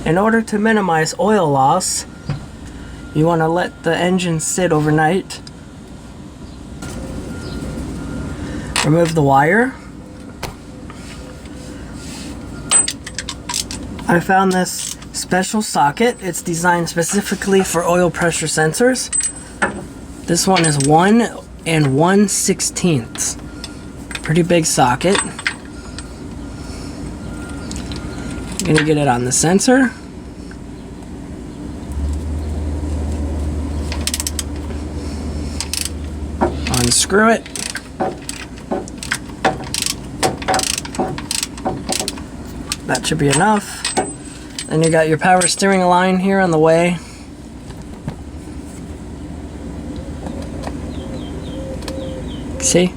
In order to minimize oil loss, you want to let the engine sit overnight. Remove the wire. I found this special socket. It's designed specifically for oil pressure sensors. This one is 1 1/16. Pretty big socket. I'm gonna get it on the sensor. Unscrew it. That should be enough. Then you got your power steering line here on the way. See?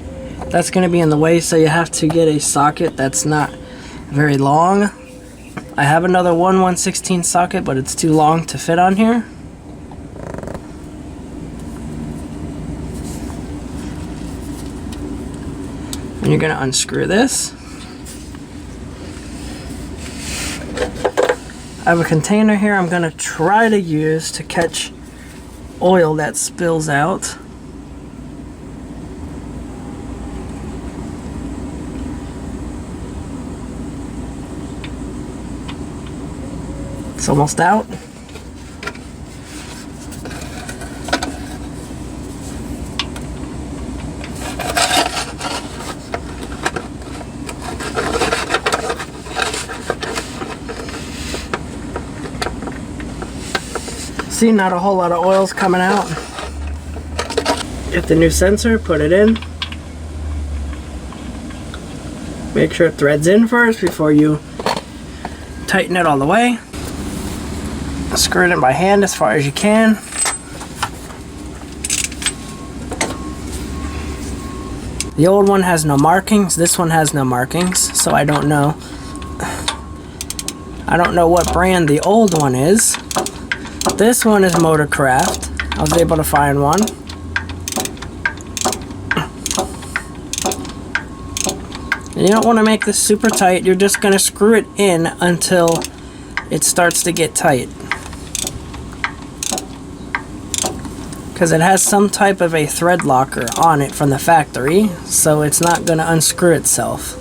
That's going to be in the way, so you have to get a socket that's not very long. I have another 1 1/16 socket, but it's too long to fit on here. And you're going to unscrew this. I have a container here I'm going to try to use to catch oil that spills out. It's almost out. See, not a whole lot of oil's coming out. Get the new sensor, put it in. Make sure it threads in first before you tighten it all the way. Screw it in by hand as far as you can. The old one has no markings. This one has no markings, so I don't know. I don't know what brand the old one is. This one is Motorcraft. I was able to find one. And you don't want to make this super tight. You're just going to screw it in until it starts to get tight. Because it has some type of a thread locker on it from the factory, so it's not going to unscrew itself.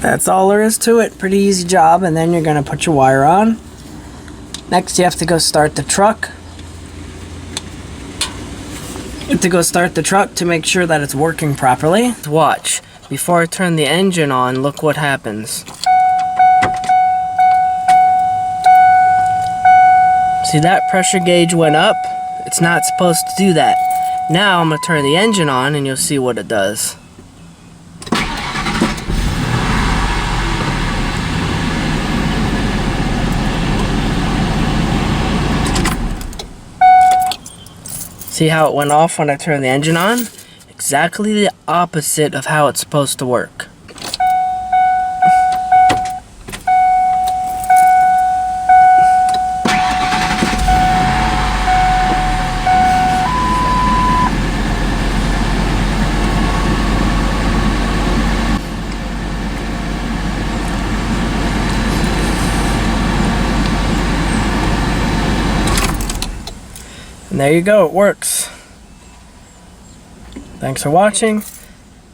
That's all there is to it. Pretty easy job. And then you're going to put your wire on. Next, you have to go start the truck. You have to go start the truck to make sure that it's working properly. Watch. Before I turn the engine on, look what happens. See, that pressure gauge went up. It's not supposed to do that. Now I'm going to turn the engine on and you'll see what it does. See how it went off when I turned the engine on? Exactly the opposite of how it's supposed to work. And there you go, it works. Thanks for watching,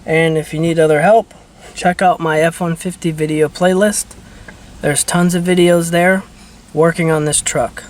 and if you need other help, check out my F-150 video playlist. There's tons of videos there working on this truck.